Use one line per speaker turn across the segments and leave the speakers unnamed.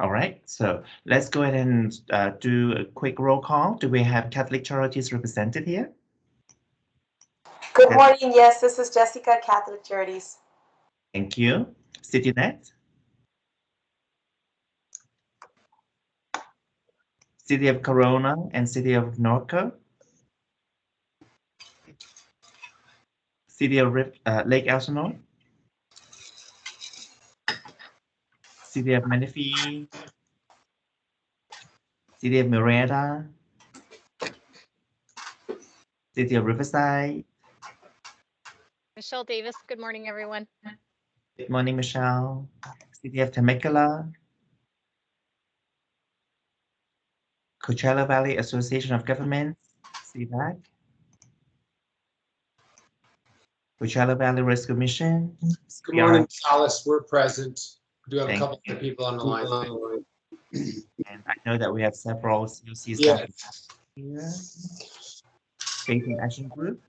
All right, so let's go ahead and do a quick roll call. Do we have Catholic Charities represented here?
Good morning. Yes, this is Jessica, Catholic Charities.
Thank you. CityNet? City of Corona and City of Norco? City of Lake Elsinore? City of Menifee? City of Murrieta? City of Riverside?
Michelle Davis, good morning, everyone.
Good morning, Michelle. City of Temecula? Coachella Valley Association of Governments, CVAC? Coachella Valley Rescue Mission?
Good morning, Alice. We're present. We do have a
Thank
couple of people on the line.
And I know that we have several COCs
Yes.
here. Faith in Action Group?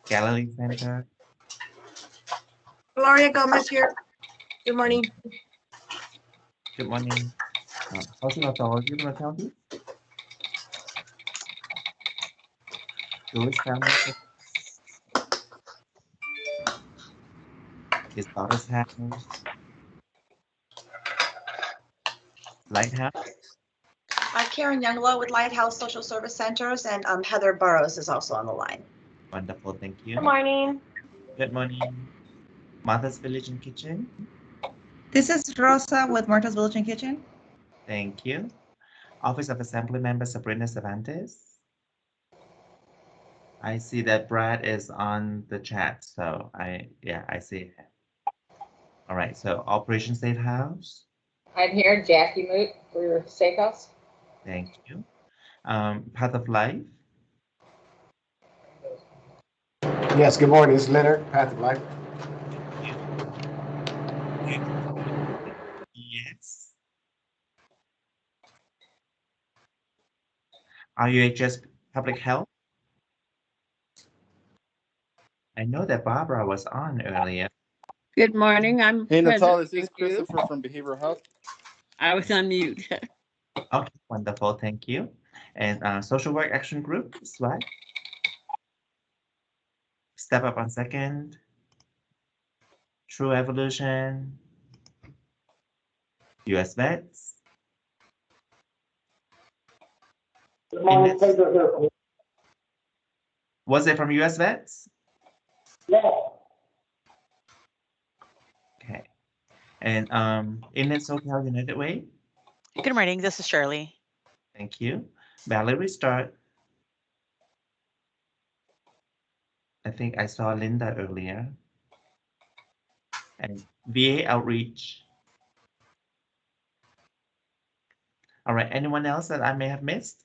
Galilee Center?
Gloria Gomez here. Good morning.
Good morning. Housing Authority of County? Jewish Family Service? His Daughter's House? Lighthouse?
Karen Younglow with Lighthouse Social Service Centers, and Heather Burrows is also on the line.
Wonderful, thank you.
Good morning.
Good morning. Martha's Village and Kitchen?
This is Rosa with Martha's Village and Kitchen.
Thank you. Office of Assembly Member Sabrina Cervantes? I see that Brad is on the chat, so I see it. All right, so Operation Safe House?
I'm here, Jackie Moot for Safe House.
Thank you. Path of Life?
Yes, good morning. It's Leonard, Path of Life.
Yes. RUHS Public Health? I know that Barbara was on earlier.
Good morning. I'm
Hey, Natalia, this is Christopher from Behavioral Health.
I was on mute.
Okay, wonderful, thank you. And Social Work Action Group, SWAG? Step Up on Second? True Evolution? US Vets? Was it from US Vets? Okay. And Inlet SoCal United Way?
Good morning, this is Shirley.
Thank you. Valerie Start. I think I saw Linda earlier. And VA Outreach. All right, anyone else that I may have missed?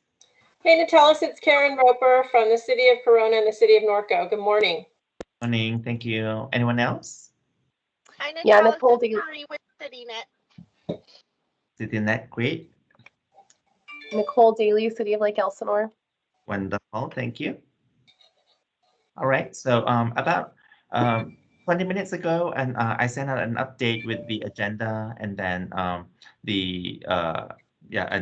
Hey, Natalis, it's Karen Roper from the City of Corona and the City of Norco. Good morning.
Morning, thank you. Anyone else?
Hi, Natalia.
Yeah, Nicole
with CityNet.
CityNet, great.
Nicole Daly, City of Lake Elsinore.
Wonderful, thank you. All right, so about 20 minutes ago, and I sent out an update with the agenda, and then and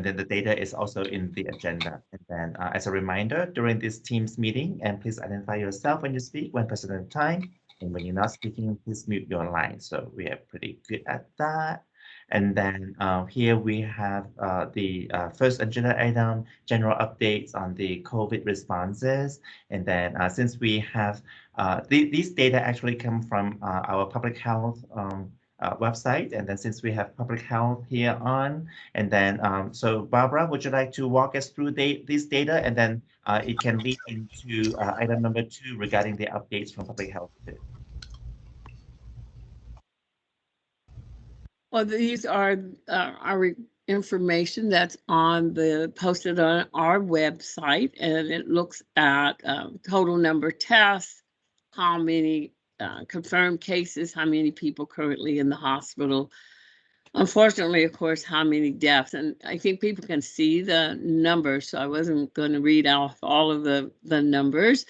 then the data is also in the agenda. And then as a reminder, during this Teams meeting, and please identify yourself when you speak, one person at a time. And when you're not speaking, please mute your line. So we are pretty good at that. And then here we have the first agenda item, general updates on the COVID responses. And then since we have, these data actually come from our public health website. And then since we have public health here on, and then so Barbara, would you like to walk us through this data? And then it can lead into item number 2 regarding the updates from public health.
Well, these are our information that's posted on our website, and it looks at total number of tests, how many confirmed cases, how many people currently in the hospital. Unfortunately, of course, how many deaths. And I think people can see the numbers, so I wasn't going to read off all of the numbers.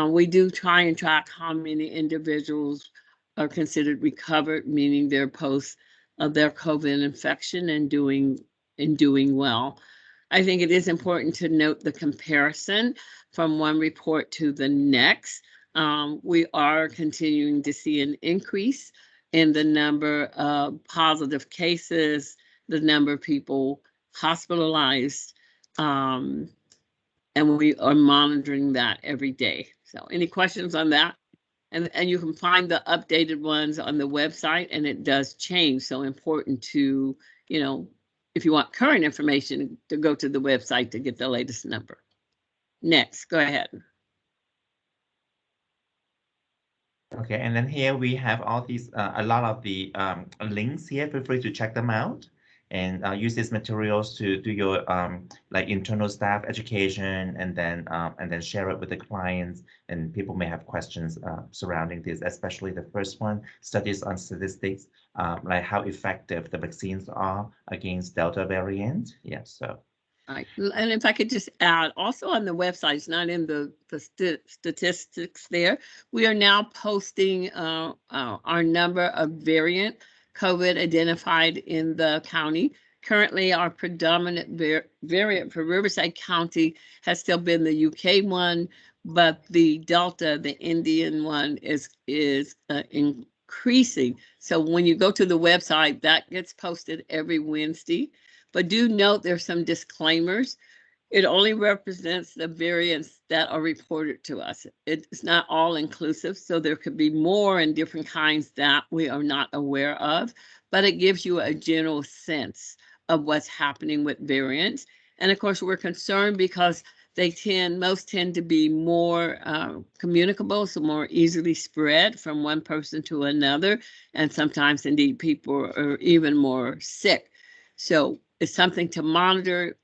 We do try and track how many individuals are considered recovered, meaning they're post of their COVID infection and doing well. I think it is important to note the comparison from one report to the next. We are continuing to see an increase in the number of positive cases, the number of people hospitalized, and we are monitoring that every day. So any questions on that? And you can find the updated ones on the website, and it does change. So important to, you know, if you want current information, to go to the website to get the latest number. Next, go ahead.
Okay, and then here we have all these, a lot of the links here. Feel free to check them out and use these materials to do your like internal staff education, and then share it with the clients. And people may have questions surrounding this, especially the first one, studies on statistics, like how effective the vaccines are against Delta variant. Yeah, so.
Right. And if I could just add, also on the website, it's not in the statistics there, we are now posting our number of variant COVID identified in the county. Currently, our predominant variant for Riverside County has still been the UK one, but the Delta, the Indian one, is increasing. So when you go to the website, that gets posted every Wednesday. But do note there's some disclaimers. It only represents the variants that are reported to us. It's not all inclusive, so there could be more and different kinds that we are not aware of, but it gives you a general sense of what's happening with variants. And of course, we're concerned because most tend to be more communicable, so more easily spread from one person to another. And sometimes indeed people are even more sick. So it's something to monitor.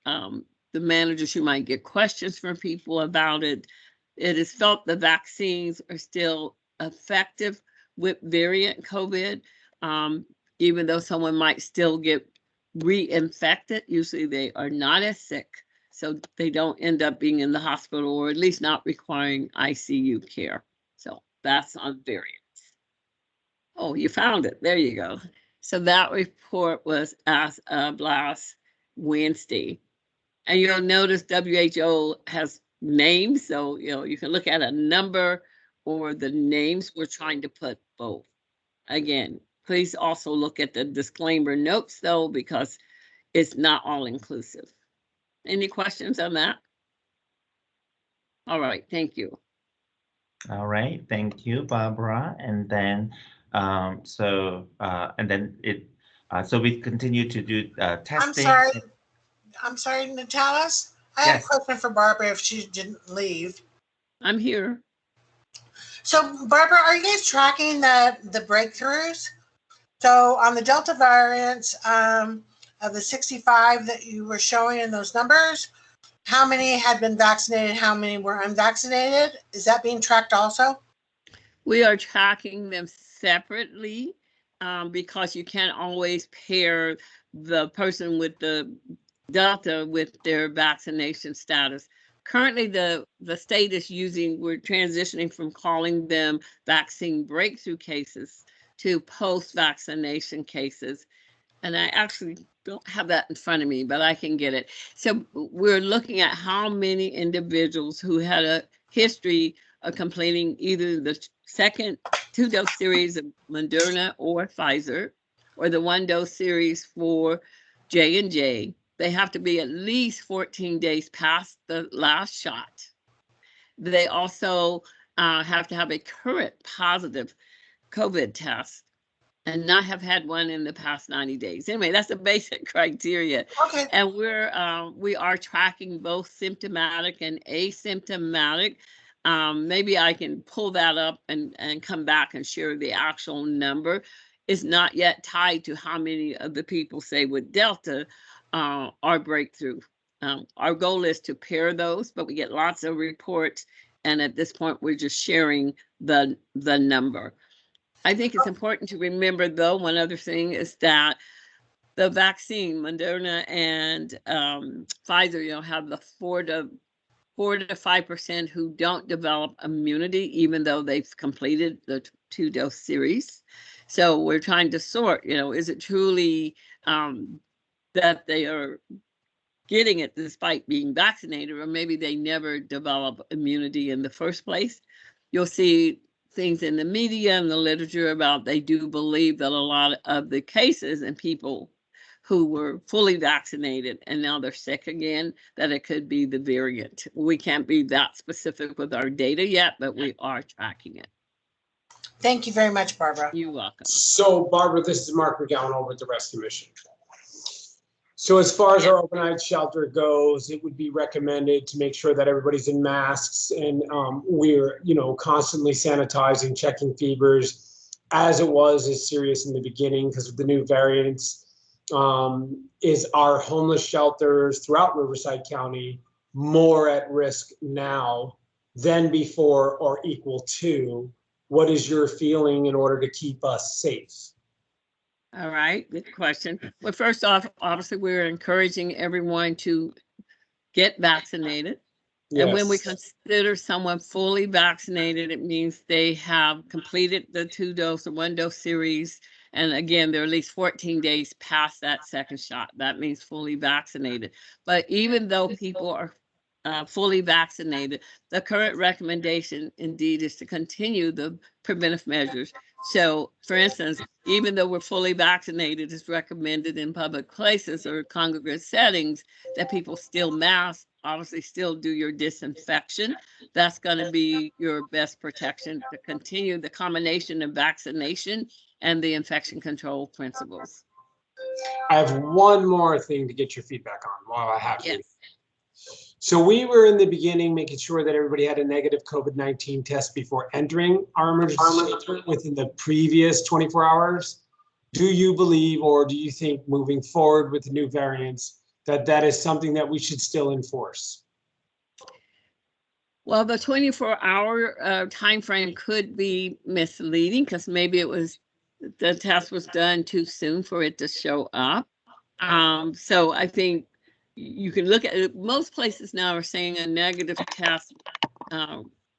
The managers, you might get questions from people about it. It is felt the vaccines are still effective with variant COVID, even though someone might still get reinfected. Usually they are not as sick, so they don't end up being in the hospital, or at least not requiring ICU care. So that's on variants. Oh, you found it. There you go. So that report was as of last Wednesday. And you'll notice WHO has names. So, you know, you can look at a number or the names. We're trying to put both. Again, please also look at the disclaimer notes, though, because it's not all inclusive. Any questions on that? All right. Thank you.
All right. Thank you, Barbara. And then so we continue to do testing.
I'm sorry, Natalis. I have a question for Barbara if she didn't leave.
I'm here.
So, Barbara, are you guys tracking the breakthroughs? So, on the Delta variants of the 65 that you were showing in those numbers, how many had been vaccinated? How many were unvaccinated? Is that being tracked also?
We are tracking them separately because you can't always pair the person with the Delta with their vaccination status. Currently, the state is we're transitioning from calling them vaccine breakthrough cases to post-vaccination cases. And I actually don't have that in front of me, but I can get it. So we're looking at how many individuals who had a history of completing either the second 2-dose series of Moderna or Pfizer, or the 1-dose series for J&J. They have to be at least 14 days past the last shot. They also have to have a current positive COVID test and not have had one in the past 90 days. Anyway, that's the basic criteria.
Okay.
And we are tracking both symptomatic and asymptomatic. Maybe I can pull that up and come back and share the actual number. It's not yet tied to how many of the people, say with Delta, are breakthrough. Our goal is to pair those, but we get lots of reports. And at this point, we're just sharing the number. I think it's important to remember, though, one other thing is that the vaccine, Moderna and Pfizer, have the 4 4 to 5% who don't develop immunity, even though they've completed the 2-dose series. So we're trying to sort, is it truly that they are getting it despite being vaccinated, or maybe they never develop immunity in the first place. You'll see things in the media and the literature about they do believe that a lot of the cases and people who were fully vaccinated and now they're sick again, that it could be the variant. We can't be that specific with our data yet, but we are tracking it.
Thank you very much, Barbara.
You're welcome.
So Barbara, this is Mark McGowan over at the Rescue Mission. So as far as our overnight shelter goes, it would be recommended to make sure that everybody's in masks, and we're, constantly sanitizing, checking fevers, as it was as serious in the beginning because of the new variants. Is our homeless shelters throughout Riverside County more at risk now than before or equal to? What is your feeling in order to keep us safe?
All right, good question. Well, first off, obviously, we're encouraging everyone to get vaccinated. Yes. And when we consider someone fully vaccinated, it means they have completed the 2-dose or 1-dose series. And again, they're at least 14 days past that second shot. That means fully vaccinated. But even though people are fully vaccinated, the current recommendation indeed is to continue the preventive measures. So, for instance, even though we're fully vaccinated, it's recommended in public places or congregate settings that people still mask, obviously still do your disinfection. That's going to be your best protection to continue the combination of vaccination and the infection control principles.
I have one more thing to get your feedback on while I have you.
Yes.
So we were in the beginning making sure that everybody had a negative COVID-19 test before entering our emergency shelter within the previous 24 hours. Do you believe, or do you think moving forward with the new variants, that that is something that we should still enforce?
Well, the 24-hour time frame could be misleading because maybe the test was done too soon for it to show up. So I think you can look at it. Most places now are saying a negative test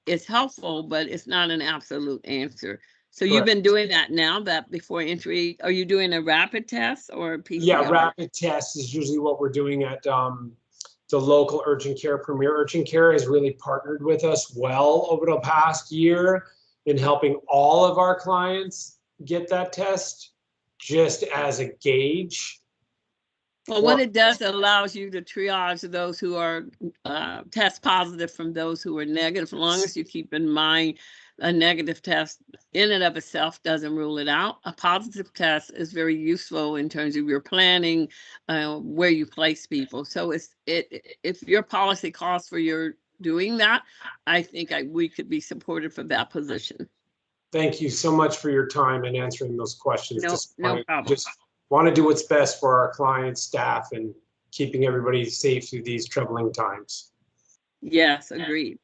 is helpful, but it's not an absolute answer. So you've been doing that now, that before entry. Are you doing a rapid test or a PCR?
Yeah, rapid test is usually what we're doing at the local urgent care. Premier Urgent Care has really partnered with us well over the past year in helping all of our clients get that test just as a gauge.
Well, what it does, it allows you to triage those who are test positive from those who are negative, as long as you keep in mind a negative test in and of itself doesn't rule it out. A positive test is very useful in terms of your planning, where you place people. So if your policy calls for your doing that, I think we could be supported for that position.
Thank you so much for your time and answering those questions.
No problem.
Just want to do what's best for our clients, staff, and keeping everybody safe through these troubling times.
Yes, agreed.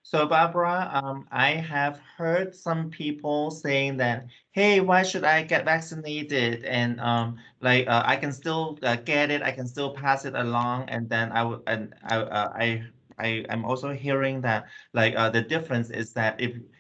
So Barbara, I have heard some people saying that, hey, why should I get vaccinated? And I can still get it, I can still pass it along, and then I'm also hearing that the difference is that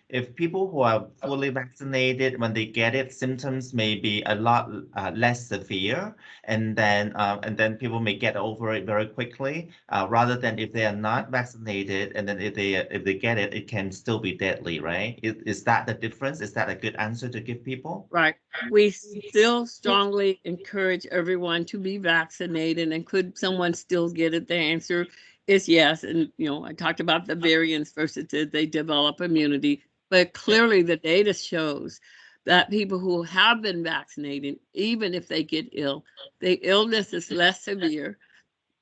if people who are fully vaccinated, when they get it, symptoms may be a lot less severe, and then people may get over it very quickly, rather than if they are not vaccinated, and then if they get it, it can still be deadly, right? Is that the difference? Is that a good answer to give people?
Right. We still strongly encourage everyone to be vaccinated, and could someone still get it? The answer is yes. And I talked about the variants versus did they develop immunity. But clearly the data shows that people who have been vaccinated, even if they get ill, the illness is less severe.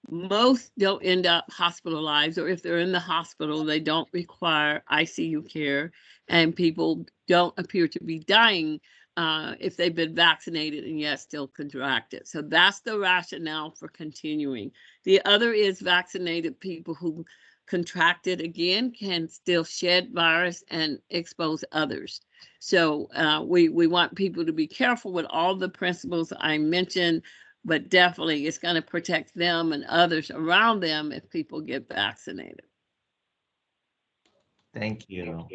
Most don't end up hospitalized, or if they're in the hospital, they don't require ICU care, and people don't appear to be dying if they've been vaccinated and yet still contract it. So that's the rationale for continuing. The other is vaccinated people who contracted again can still shed virus and expose others. So we want people to be careful with all the principles I mentioned, but definitely it's going to protect them and others around them if people get vaccinated.
Thank you.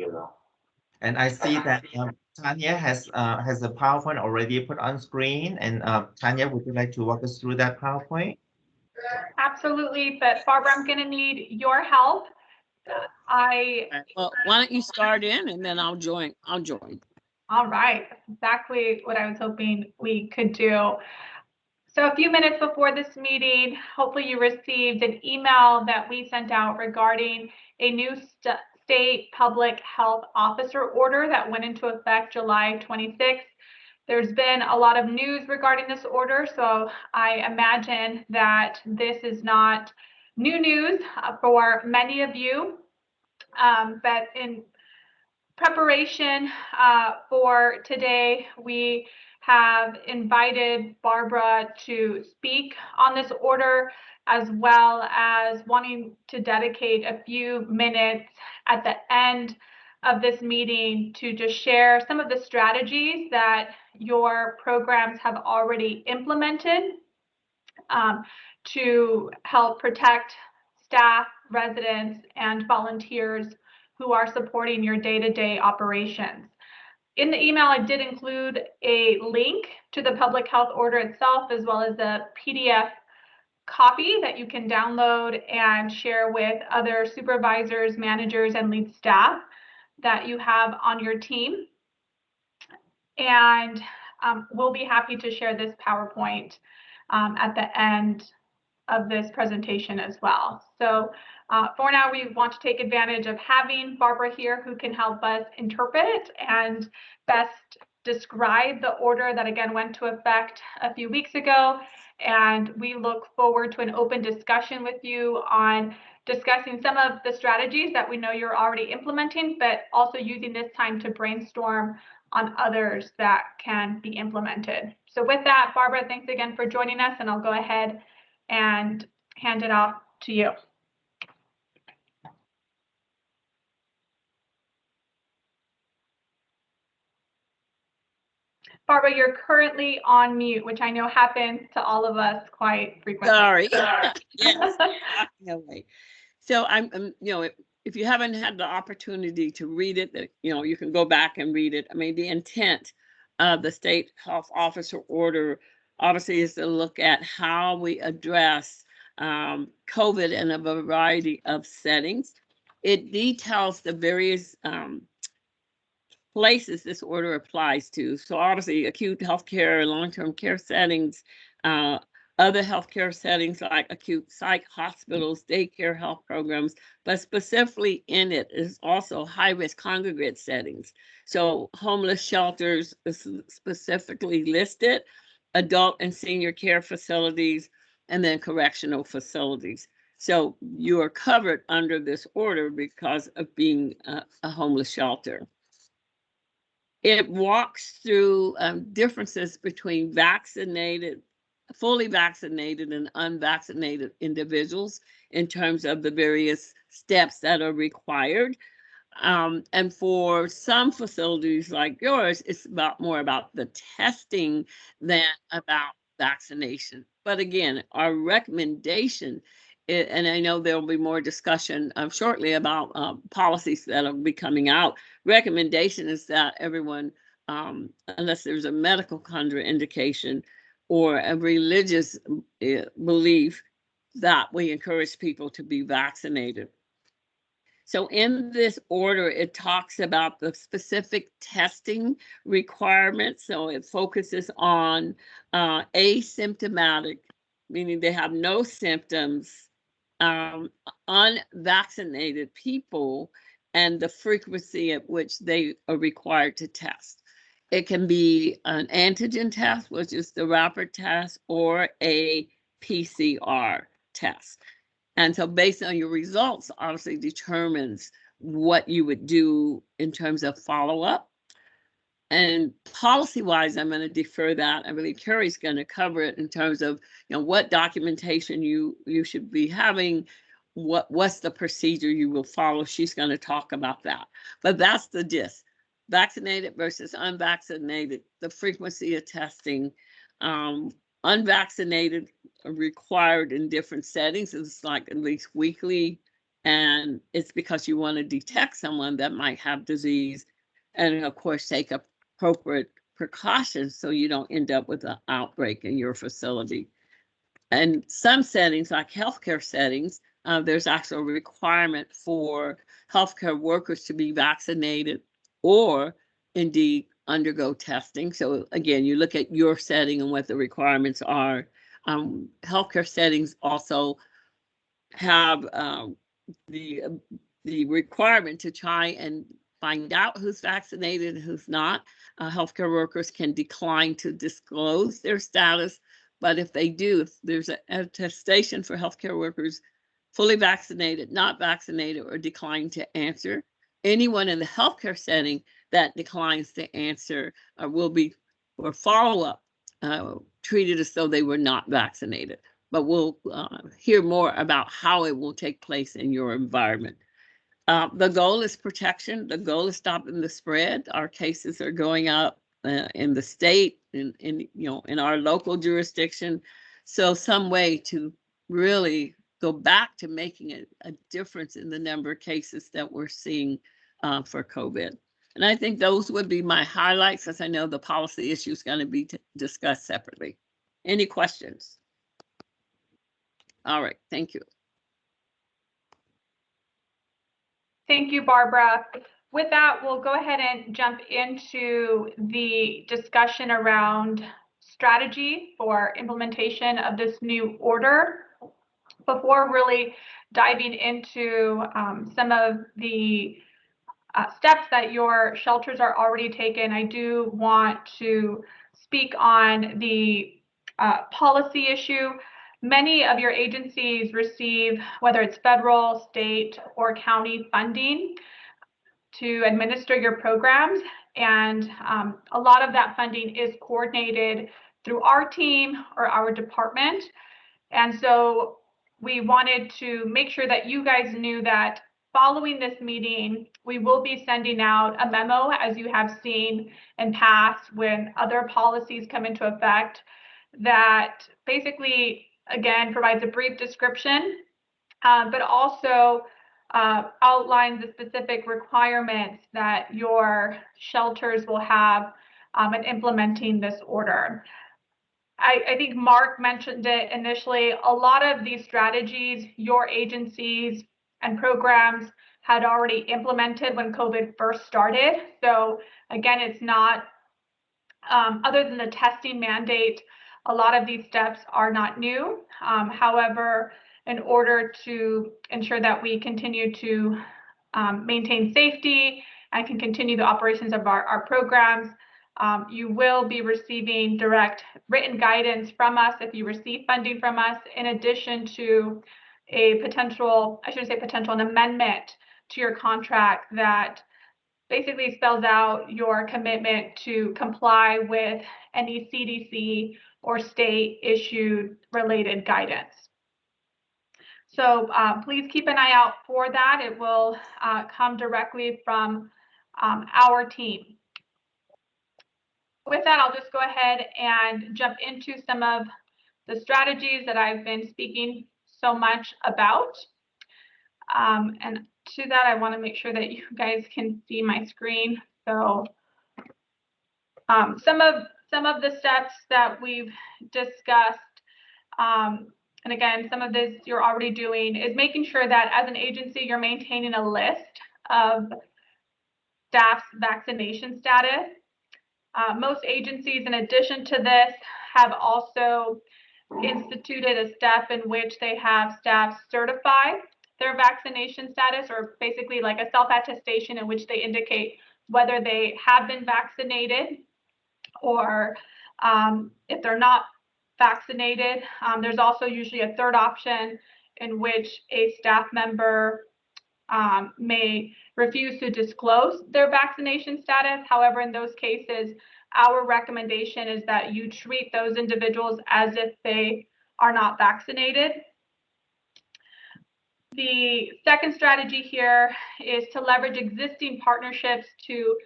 And I see that Tanya has a PowerPoint already put on screen. And Tanya, would you like to walk us through that PowerPoint?
Absolutely, but Barbara, I'm going to need your help.
Well, why don't you start in and then I'll join.
All right, that's exactly what I was hoping we could do. So a few minutes before this meeting, hopefully you received an email that we sent out regarding a new state public health officer order that went into effect July 26th. There's been a lot of news regarding this order, so I imagine that this is not new news for many of you. But in preparation for today, we have invited Barbara to speak on this order, as well as wanting to dedicate a few minutes at the end of this meeting to just share some of the strategies that your programs have already implemented to help protect staff, residents, and volunteers who are supporting your day-to-day operations. In the email, I did include a link to the public health order itself, as well as a PDF copy that you can download and share with other supervisors, managers, and lead staff that you have on your team. And we'll be happy to share this PowerPoint at the end of this presentation as well. So for now, we want to take advantage of having Barbara here who can help us interpret and best describe the order that again went to effect a few weeks ago. And we look forward to an open discussion with you on discussing some of the strategies that we know you're already implementing, but also using this time to brainstorm on others that can be implemented. So with that, Barbara, thanks again for joining us, and I'll go ahead and hand it off to you. Barbara, you're currently on mute, which I know happens to all of us quite frequently.
Sorry. Yes. No way. So I'm if you haven't had the opportunity to read it, you can go back and read it. I mean, the intent of the state health officer order obviously is to look at how we address COVID in a variety of settings. It details the various places this order applies to. So obviously acute healthcare, long-term care settings, other healthcare settings like acute psych hospitals, daycare health programs, but specifically in it is also high-risk congregate settings. So homeless shelters is specifically listed, adult and senior care facilities, and then correctional facilities. So you are covered under this order because of being a homeless shelter. It walks through differences between fully vaccinated and unvaccinated individuals in terms of the various steps that are required. And for some facilities like yours, it's more about the testing than about vaccination. But again, our recommendation, and I know there will be more discussion shortly about policies that will be coming out. Recommendation is that everyone, unless there's a medical contraindication or a religious belief, that we encourage people to be vaccinated. So in this order, it talks about the specific testing requirements. So it focuses on asymptomatic, meaning they have no symptoms, unvaccinated people, and the frequency at which they are required to test. It can be an antigen test, which is the rapid test, or a PCR test. And so based on your results, obviously determines what you would do in terms of follow-up. And policy-wise, I'm going to defer that. I believe Carrie's going to cover it in terms of, what documentation you should be having, what's the procedure you will follow. She's going to talk about that. But that's the gist. Vaccinated versus unvaccinated, the frequency of testing, unvaccinated are required in different settings. It's like at least weekly, and it's because you want to detect someone that might have disease, and of course take appropriate precautions so you don't end up with an outbreak in your facility. And some settings, like healthcare settings, there's actually a requirement for healthcare workers to be vaccinated or indeed undergo testing. So again, you look at your setting and what the requirements are. Healthcare settings also have the requirement to try and find out who's vaccinated and who's not. Healthcare workers can decline to disclose their status, but if they do, if there's an attestation for healthcare workers fully vaccinated, not vaccinated, or decline to answer, anyone in the healthcare setting that declines to answer will be, for follow-up, treated as though they were not vaccinated. But we'll hear more about how it will take place in your environment. The goal is protection. The goal is stopping the spread. Our cases are going up in the state, in our local jurisdiction. So some way to really go back to making a difference in the number of cases that we're seeing for COVID. And I think those would be my highlights, as I know the policy issue is going to be discussed separately. Any questions? All right, thank you.
Thank you, Barbara. With that, we'll go ahead and jump into the discussion around strategy for implementation of this new order. Before really diving into some of the steps that your shelters are already taken, I do want to speak on the policy issue. Many of your agencies receive, whether it's federal, state, or county funding to administer your programs. And a lot of that funding is coordinated through our team or our department. And so we wanted to make sure that you guys knew that following this meeting, we will be sending out a memo, as you have seen in past when other policies come into effect, that basically, again, provides a brief description, but also outlines the specific requirements that your shelters will have in implementing this order. I think Mark mentioned it initially. A lot of these strategies, your agencies and programs had already implemented when COVID first started. So again, it's not, other than the testing mandate, a lot of these steps are not new. However, in order to ensure that we continue to maintain safety and can continue the operations of our programs, you will be receiving direct written guidance from us if you receive funding from us, in addition to a potential, I shouldn't say potential, an amendment to your contract that basically spells out your commitment to comply with any CDC or state issued related guidance. So please keep an eye out for that. It will come directly from our team. With that, I'll just go ahead and jump into some of the strategies that I've been speaking so much about. And to that, I want to make sure that you guys can see my screen. So some of the steps that we've discussed, and again, some of this you're already doing, is making sure that as an agency, you're maintaining a list of staff's vaccination status. Most agencies, in addition to this, have also instituted a step in which they have staff certify their vaccination status, or basically like a self-attestation in which they indicate whether they have been vaccinated, or if they're not vaccinated. There's also usually a third option in which a staff member may refuse to disclose their vaccination status. However, in those cases, our recommendation is that you treat those individuals as if they are not vaccinated. The second strategy here is to leverage existing partnerships to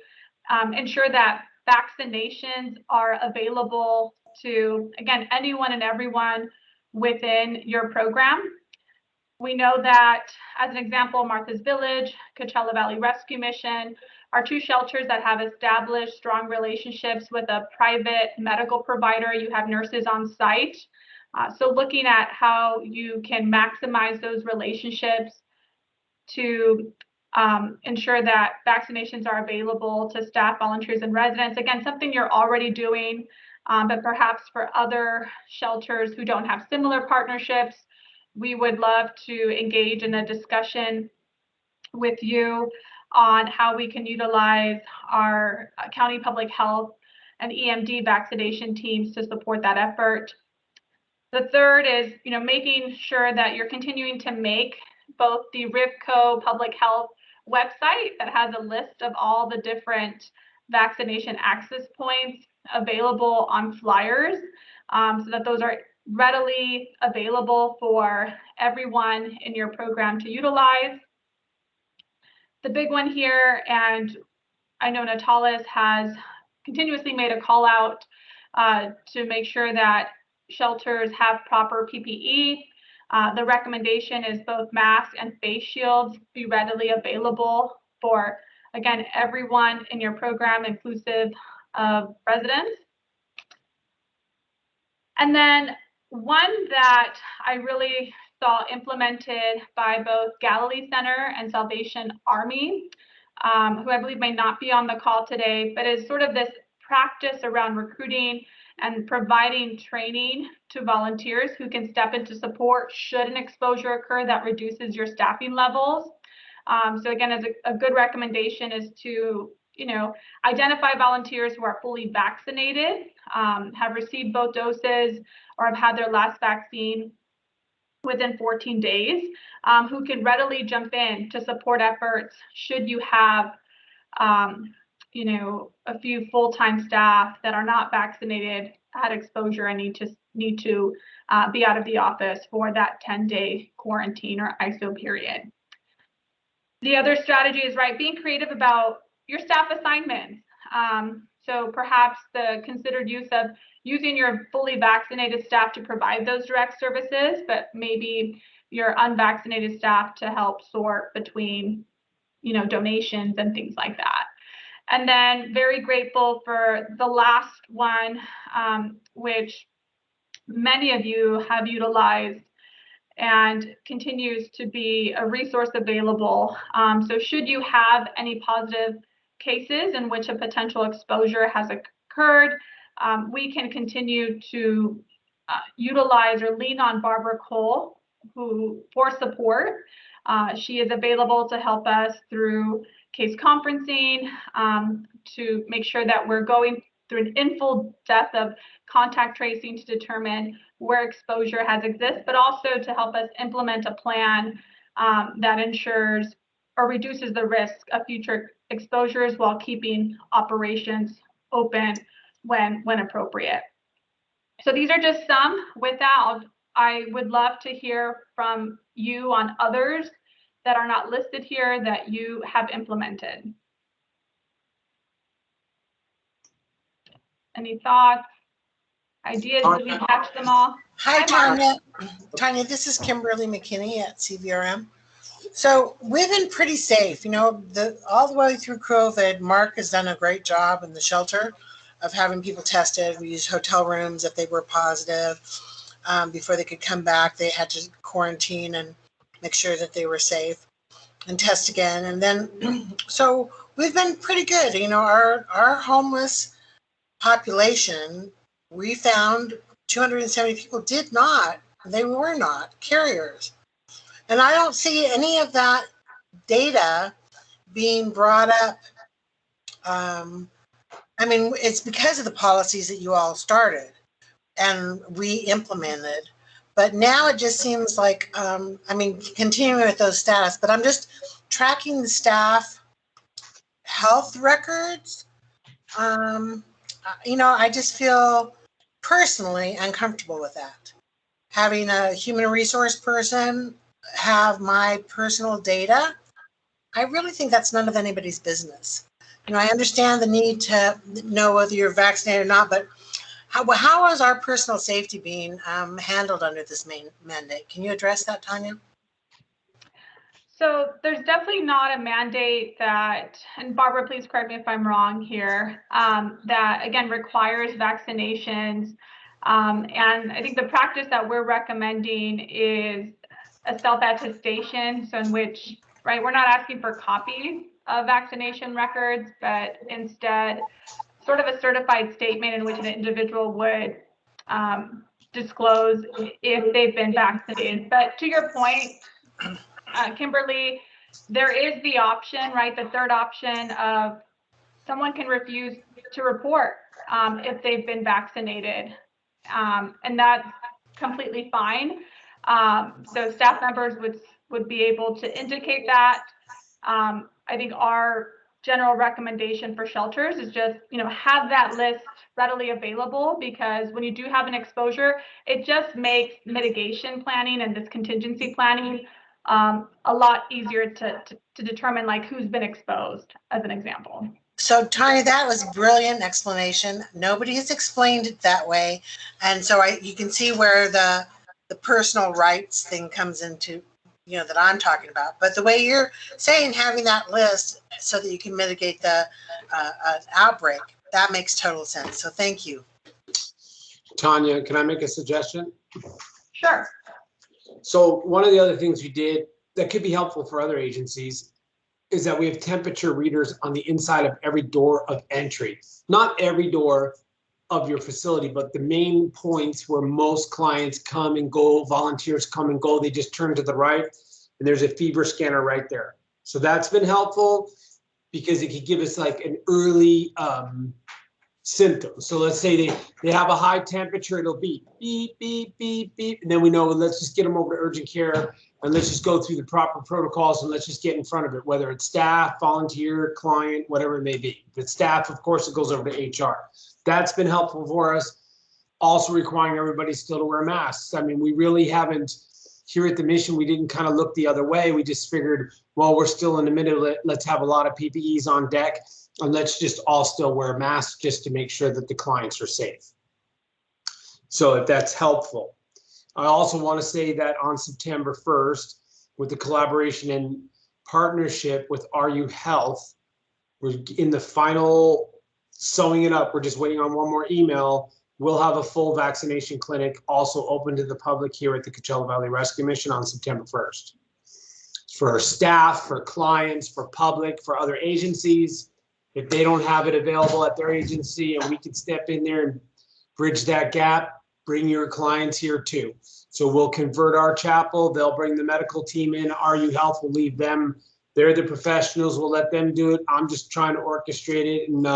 ensure that vaccinations are available to, again, anyone and everyone within your program. We know that, as an example, Martha's Village, Coachella Valley Rescue Mission are two shelters that have established strong relationships with a private medical provider. You have nurses on site. So looking at how you can maximize those relationships to ensure that vaccinations are available to staff, volunteers, and residents. Again, something you're already doing, but perhaps for other shelters who don't have similar partnerships, we would love to engage in a discussion with you on how we can utilize our county public health and EMD vaccination teams to support that effort. The third is, making sure that you're continuing to make both the RIVCO public health website that has a list of all the different vaccination access points available on flyers, so that those are readily available for everyone in your program to utilize. The big one here, and I know Natalis has continuously made a call out to make sure that shelters have proper PPE. The recommendation is both masks and face shields be readily available for, again, everyone in your program, inclusive of residents. And then one that I really saw implemented by both Galilee Center and Salvation Army, who I believe may not be on the call today, but is sort of this practice around recruiting and providing training to volunteers who can step into support should an exposure occur that reduces your staffing levels. So again, as a good recommendation is to, identify volunteers who are fully vaccinated, have received both doses, or have had their last vaccine within 14 days, who can readily jump in to support efforts should you have a few full-time staff that are not vaccinated, had exposure, and need to be out of the office for that 10-day quarantine or ISO period. The other strategy is, being creative about your staff assignments. So perhaps the considered use of using your fully vaccinated staff to provide those direct services, but maybe your unvaccinated staff to help sort between, donations and things like that. And then very grateful for the last one, which many of you have utilized and continues to be a resource available. So should you have any positive cases in which a potential exposure has occurred, we can continue to utilize or lean on Barbara Cole for support. She is available to help us through case conferencing, to make sure that we're going through an in full depth of contact tracing to determine where exposure has existed, but also to help us implement a plan that ensures or reduces the risk of future exposures while keeping operations open when appropriate. So these are just some. With that, I would love to hear from you on others that are not listed here that you have implemented. Any thoughts, ideas? Did we catch them all?
Hi, Tanya. Tanya, this is Kimberly McKinney at CVRM. So we've been pretty safe, all the way through COVID. Mark has done a great job in the shelter of having people tested. We used hotel rooms if they were positive. Before they could come back, they had to quarantine and make sure that they were safe and test again. And then, so we've been pretty good. Our homeless population, we found 270 people they were not carriers. And I don't see any of that data being brought up. It's because of the policies that you all started and we implemented. But now it just seems like, continuing with those status, but I'm just tracking the staff health records. I just feel personally uncomfortable with that. Having a human resource person have my personal data, I really think that's none of anybody's business. I understand the need to know whether you're vaccinated or not, but how is our personal safety being handled under this main mandate? Can you address that, Tanya?
So there's definitely not a mandate that, and Barbara, please correct me if I'm wrong here, that again requires vaccinations. And I think the practice that we're recommending is a self-attestation, so in which, right, we're not asking for copies of vaccination records, but instead sort of a certified statement in which an individual would disclose if they've been vaccinated. But to your point, Kimberly, there is the option, right? The third option of someone can refuse to report if they've been vaccinated. And that's completely fine. So staff members would be able to indicate that. I think our general recommendation for shelters is just, have that list readily available, because when you do have an exposure, it just makes mitigation planning and this contingency planning a lot easier to determine like who's been exposed, as an example.
So Tanya, that was a brilliant explanation. Nobody has explained it that way. And so you can see where the personal rights thing comes into, that I'm talking about. But the way you're saying, having that list so that you can mitigate the outbreak, that makes total sense. So thank you.
Tanya, can I make a suggestion?
Sure.
So one of the other things we did that could be helpful for other agencies is that we have temperature readers on the inside of every door of entry. Not every door of your facility, but the main points where most clients come and go, volunteers come and go, they just turn to the right and there's a fever scanner right there. So that's been helpful because it could give us like an early symptom. So let's say they have a high temperature, it'll beep, beep, beep, beep, beep. And then we know, let's just get them over to urgent care and let's just go through the proper protocols and let's just get in front of it, whether it's staff, volunteer, client, whatever it may be. If it's staff, of course, it goes over to HR. That's been helpful for us. Also requiring everybody still to wear masks. I mean, we really haven't, here at the mission, we didn't kind of look the other way. We just figured, well, we're still in the middle, let's have a lot of PPEs on deck and let's just all still wear masks just to make sure that the clients are safe. So if that's helpful. I also want to say that on September 1st, with the collaboration and partnership with RU Health, we're in the final sewing it up. We're just waiting on one more email. We'll have a full vaccination clinic also open to the public here at the Coachella Valley Rescue Mission on September 1st. For staff, for clients, for public, for other agencies. If they don't have it available at their agency and we can step in there and bridge that gap, bring your clients here too. So we'll convert our chapel. They'll bring the medical team in. RU Health will leave them. They're the professionals. We'll let them do it. I'm just trying to orchestrate it, and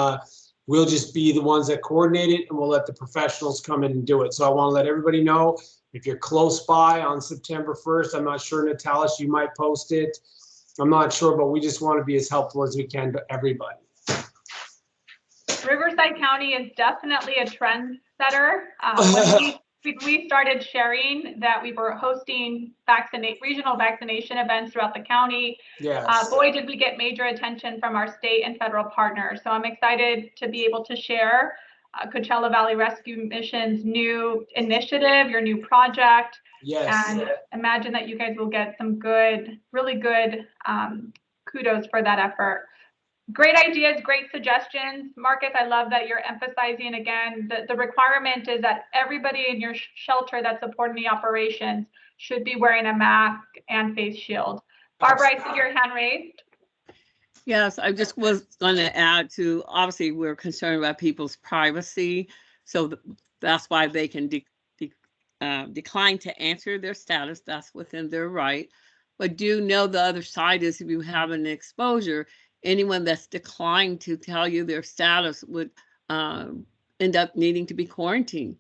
we'll just be the ones that coordinate it, and we'll let the professionals come in and do it. So I want to let everybody know, if you're close by on September 1st, I'm not sure, Natalis, you might post it. I'm not sure, but we just want to be as helpful as we can to everybody.
Riverside County is definitely a trendsetter. When we started sharing that we were hosting regional vaccination events throughout the county,
yes.
Boy, did we get major attention from our state and federal partners. So I'm excited to be able to share Coachella Valley Rescue Mission's new initiative, your new project.
Yes.
And imagine that you guys will get some really good kudos for that effort. Great ideas, great suggestions. Marcus, I love that you're emphasizing again that the requirement is that everybody in your shelter that's supporting the operations should be wearing a mask and face shield. Barbara, I see your hand raised.
Yes, I just was going to add to, obviously, we're concerned about people's privacy. So that's why they can decline to answer their status. That's within their right. But do know the other side is if you have an exposure, anyone that's declined to tell you their status would end up needing to be quarantined.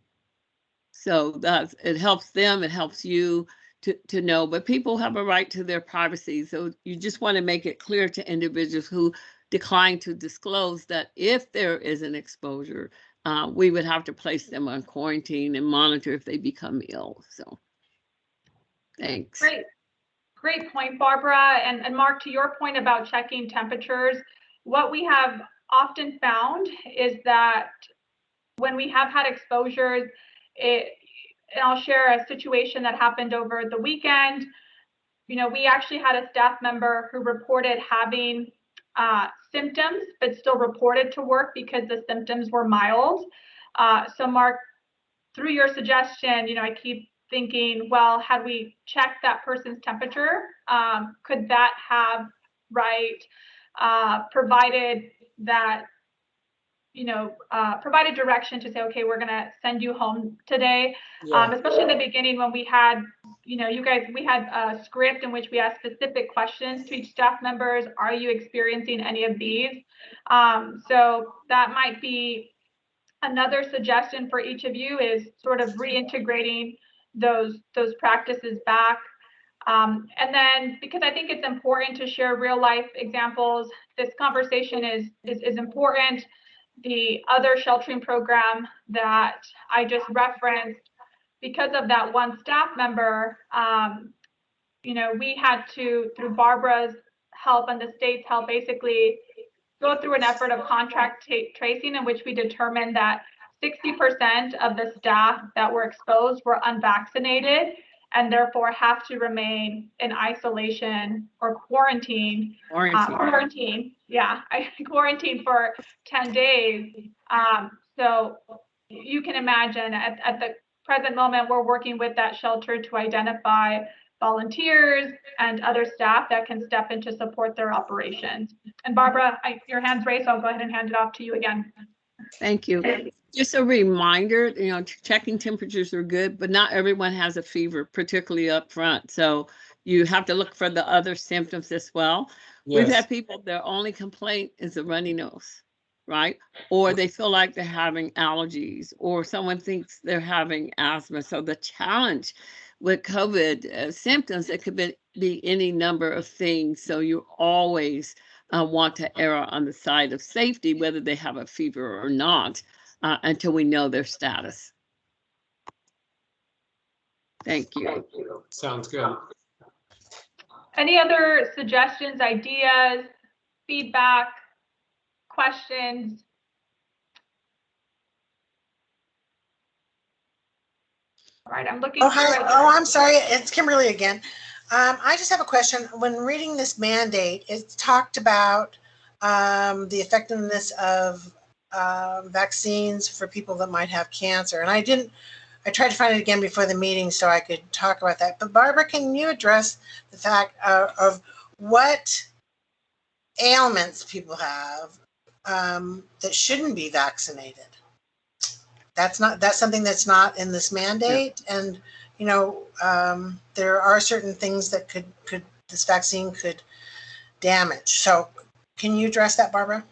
So it helps them, it helps you to know, but people have a right to their privacy. So you just want to make it clear to individuals who decline to disclose that if there is an exposure, we would have to place them on quarantine and monitor if they become ill. So thanks.
Great point, Barbara. And Mark, to your point about checking temperatures, what we have often found is that when we have had exposures, and I'll share a situation that happened over the weekend. You know, we actually had a staff member who reported having symptoms, but still reported to work because the symptoms were mild. So Mark, through your suggestion, you know, I keep thinking, well, had we checked that person's temperature, could that have, provided that, you know, provided direction to say, okay, we're going to send you home today.
Yeah.
Especially in the beginning when we had, you know, we had a script in which we asked specific questions to each staff members. Are you experiencing any of these? So that might be another suggestion for each of you, is sort of reintegrating those practices back. And then, because I think it's important to share real life examples, this conversation is important. The other sheltering program that I just referenced, because of that one staff member, you know, we had to, through Barbara's help and the state's help, basically go through an effort of contact tracing, in which we determined that 60% of the staff that were exposed were unvaccinated and therefore have to remain in isolation or quarantine. Quarantine for 10 days. So you can imagine at the present moment, we're working with that shelter to identify volunteers and other staff that can step in to support their operations. And Barbara, your hand's raised, so I'll go ahead and hand it off to you again.
Thank you. Just a reminder, you know, checking temperatures are good, but not everyone has a fever, particularly up front. So you have to look for the other symptoms as well. Yes. We've had people, their only complaint is a runny nose, right? Or they feel like they're having allergies, or someone thinks they're having asthma. So the challenge with COVID symptoms, it could be any number of things. So you always want to err on the side of safety, whether they have a fever or not, until we know their status. Thank you.
Sounds good.
Any other suggestions, ideas, feedback, questions? All right, I'm looking.
Oh, hi. Oh, I'm sorry. It's Kimberly again. I just have a question. When reading this mandate, it talked about the effectiveness of vaccines for people that might have cancer. And I tried to find it again before the meeting so I could talk about that. But Barbara, can you address the fact of what ailments people have that shouldn't be vaccinated? That's something that's not in this mandate. Yeah. And, you know, there are certain things that this vaccine could damage. So can you address that, Barbara?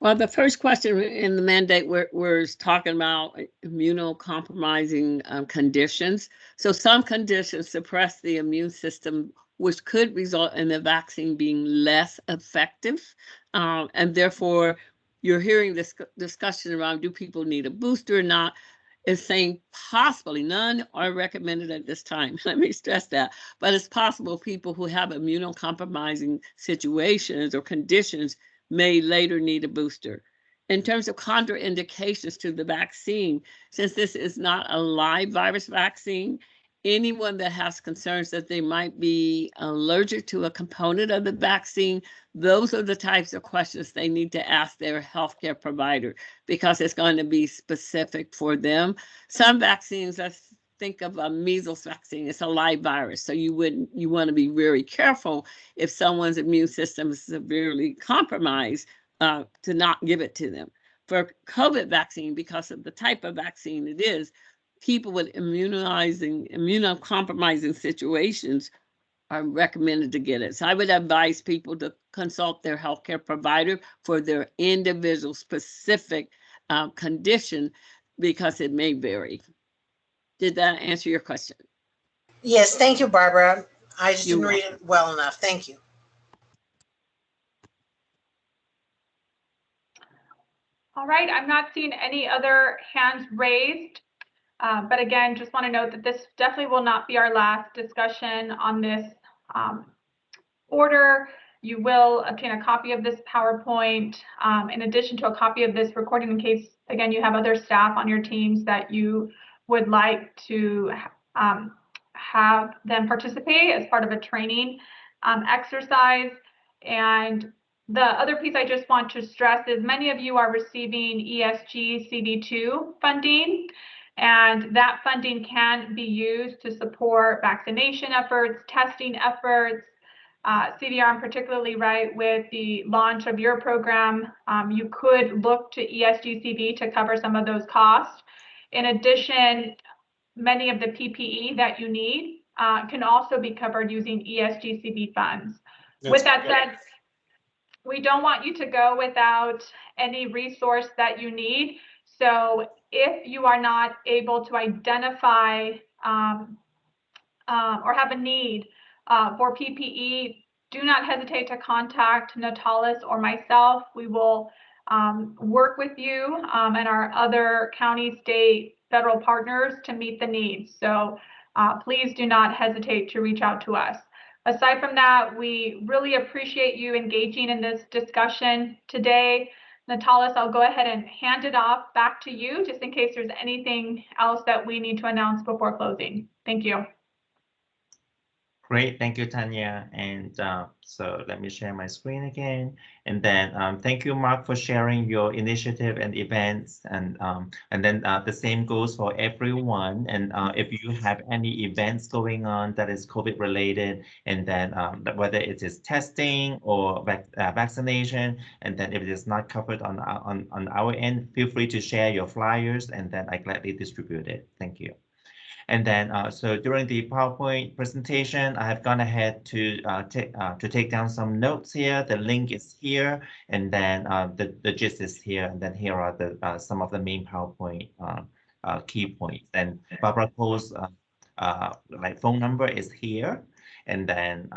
Well, the first question in the mandate we're talking about immunocompromising conditions. So some conditions suppress the immune system, which could result in the vaccine being less effective. And therefore, you're hearing this discussion around, do people need a booster or not? Is saying possibly, none are recommended at this time. Let me stress that. But it's possible people who have immunocompromising situations or conditions may later need a booster. In terms of contraindications to the vaccine, since this is not a live virus vaccine, anyone that has concerns that they might be allergic to a component of the vaccine, those are the types of questions they need to ask their healthcare provider, because it's going to be specific for them. Some vaccines, let's think of a measles vaccine, it's a live virus. So you want to be very careful if someone's immune system is severely compromised to not give it to them. For COVID vaccine, because of the type of vaccine it is, people with immunocompromising situations are recommended to get it. So I would advise people to consult their healthcare provider for their individual specific condition, because it may vary. Did that answer your question?
Yes, thank you, Barbara. I just didn't read it well enough. Thank you.
All right, I'm not seeing any other hands raised. But again, just want to note that this definitely will not be our last discussion on this order. You will obtain a copy of this PowerPoint in addition to a copy of this recording in case, again, you have other staff on your teams that you would like to have them participate as part of a training exercise. And the other piece I just want to stress is many of you are receiving ESG CD2 funding, and that funding can be used to support vaccination efforts, testing efforts, CDR particularly, right, with the launch of your program, you could look to ESGCB to cover some of those costs. In addition, many of the PPE that you need can also be covered using ESGCB funds. With that said, we don't want you to go without any resource that you need. So if you are not able to identify or have a need for PPE, do not hesitate to contact Natalis or myself. We will work with you and our other county, state, federal partners to meet the needs. So please do not hesitate to reach out to us. Aside from that, we really appreciate you engaging in this discussion today. Natalis, I'll go ahead and hand it off back to you just in case there's anything else that we need to announce before closing. Thank you.
Great, thank you, Tanya. And so let me share my screen again. And then thank you, Mark, for sharing your initiative and events. And then the same goes for everyone. And if you have any events going on that is COVID related, and then whether it is testing or vaccination, and then if it is not covered on our end, feel free to share your flyers, and then I gladly distribute it. Thank you. And then, so during the PowerPoint presentation, I have gone ahead to take down some notes here. The link is here, and then the gist is here, and then here are the some of the main PowerPoint key points. And Barbara Cole's like phone number is here, and then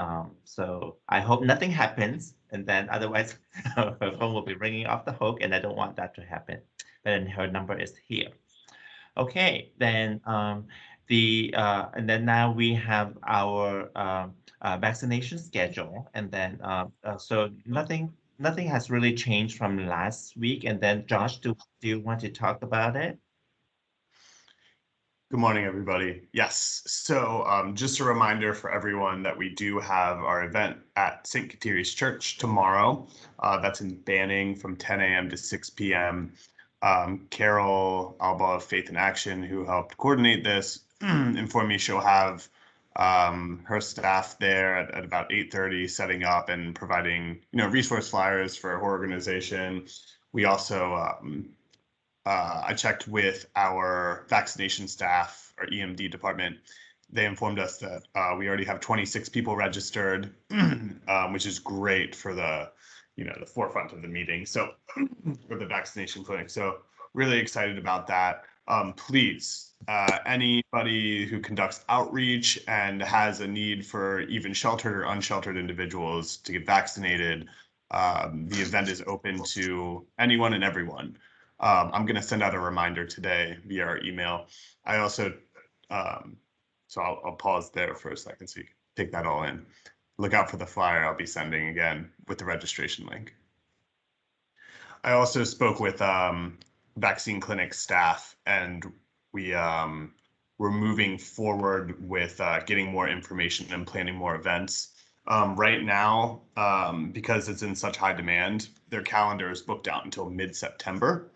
so I hope nothing happens, and then otherwise her phone will be ringing off the hook, and I don't want that to happen. But then her number is here. Okay, then. And then now we have our vaccination schedule, and then so nothing has really changed from last week. And then Josh, do you want to talk about it?
Good morning, everybody. Yes, so just a reminder for everyone that we do have our event at St. Kateri's Church tomorrow. That's in Banning from 10 a.m. to 6 p.m. Carol Alba of Faith in Action, who helped coordinate this, informed me she'll have her staff there at about 8:30 setting up and providing resource flyers for her organization. We also I checked with our vaccination staff, our EMD department. They informed us that we already have 26 people registered, which is great for the the forefront of the meeting. So for the vaccination clinic. So really excited about that. Please, anybody who conducts outreach and has a need for even sheltered or unsheltered individuals to get vaccinated, the event is open to anyone and everyone. I'm going to send out a reminder today via our email. I also, so I'll pause there for a second so you can take that all in. Look out for the flyer I'll be sending again with the registration link. I also spoke with vaccine clinic staff, and we're moving forward with getting more information and planning more events. Right now, because it's in such high demand, their calendar is booked out until mid-September.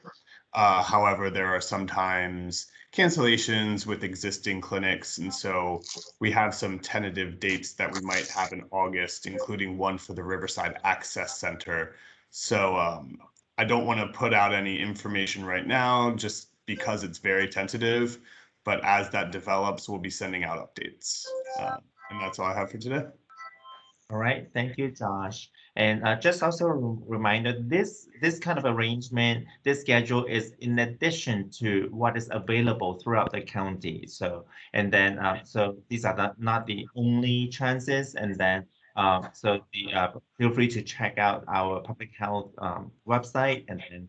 However, there are sometimes cancellations with existing clinics, and so we have some tentative dates that we might have in August, including one for the Riverside Access Center. So I don't want to put out any information right now just because it's very tentative, but as that develops, we'll be sending out updates. And that's all I have for today.
All right, thank you, Josh. And just also a reminder, this kind of arrangement, this schedule is in addition to what is available throughout the county. So, and then, so these are not the only chances. And then, so feel free to check out our public health website, and then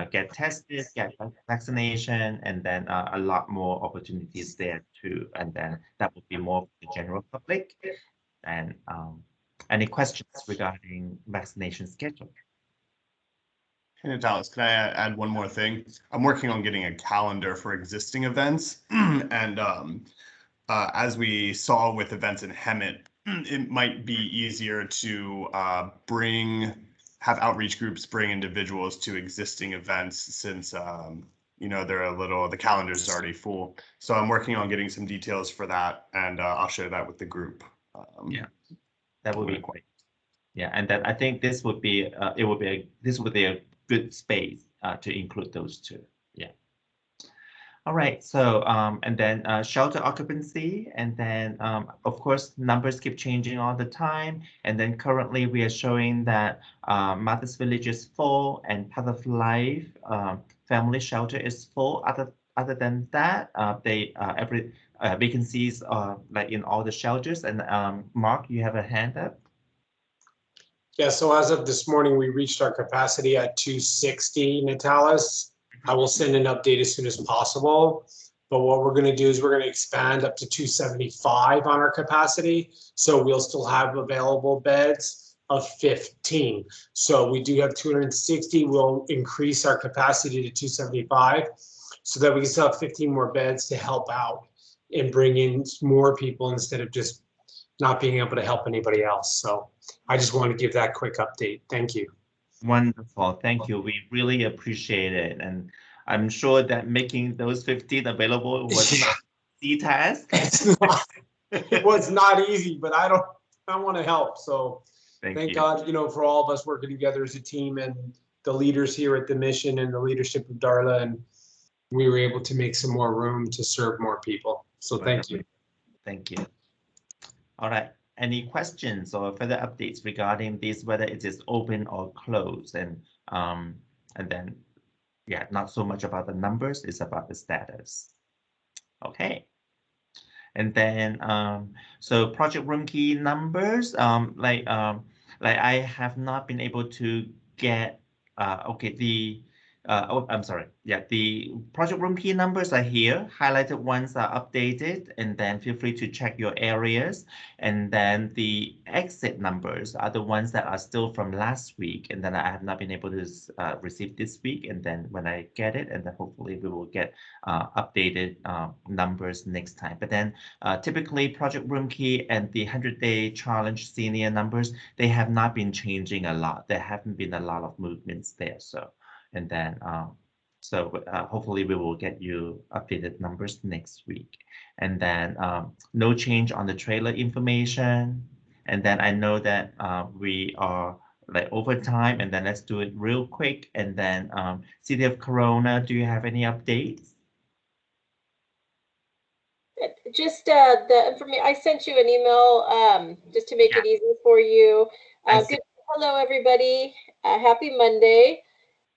get tested, get vaccination, and then a lot more opportunities there too. And then that would be more for the general public. And Any questions regarding vaccination schedule?
Hey, Natalis, can I add one more thing? I'm working on getting a calendar for existing events. And as we saw with events in Hemet, it might be easier to have outreach groups bring individuals to existing events since the calendar's already full. So I'm working on getting some details for that, and I'll share that with the group.
Yeah, that would be great. Yeah, and then I think this would be this would be a good space to include those two. Yeah. All right. So and then shelter occupancy, and then of course numbers keep changing all the time. And then currently we are showing that Martha's Village is full and Path of Life family shelter is full. Other than that, every vacancies like in all the shelters. And Mark, you have a hand up.
Yeah, so as of this morning, we reached our capacity at 260, Natalis. I will send an update as soon as possible. But what we're going to do is we're going to expand up to 275 on our capacity. So we'll still have available beds of 15. So we do have 260. We'll increase our capacity to 275 so that we can still have 15 more beds to help out and bring in more people instead of just not being able to help anybody else. So I just want to give that quick update. Thank you.
Wonderful. Thank you. We really appreciate it. And I'm sure that making those 15 available was not an easy task.
It was not easy, but I want to help. So thank God, for all of us working together as a team and the leaders here at the mission and the leadership of Darla, and we were able to make some more room to serve more people. So thank you.
Thank you. All right. Any questions or further updates regarding this, whether it is open or closed? And then, yeah, not so much about the numbers, it's about the status. Okay. And then, so project room key numbers, like I have not been able to get, I'm sorry. Yeah, the project room key numbers are here. Highlighted ones are updated, and then feel free to check your areas. And then the exit numbers are the ones that are still from last week, and then I have not been able to receive this week. And then when I get it, and then hopefully we will get updated numbers next time. But then typically project room key and the 100-day challenge senior numbers, they have not been changing a lot. There haven't been a lot of movements there. So. And then, hopefully we will get you updated numbers next week. And then no change on the trailer information. And then I know that we are like over time, and then let's do it real quick. And then City of Corona, do you have any updates?
Just the information, I sent you an email just to make it easy for you. Hello, everybody. Happy Monday.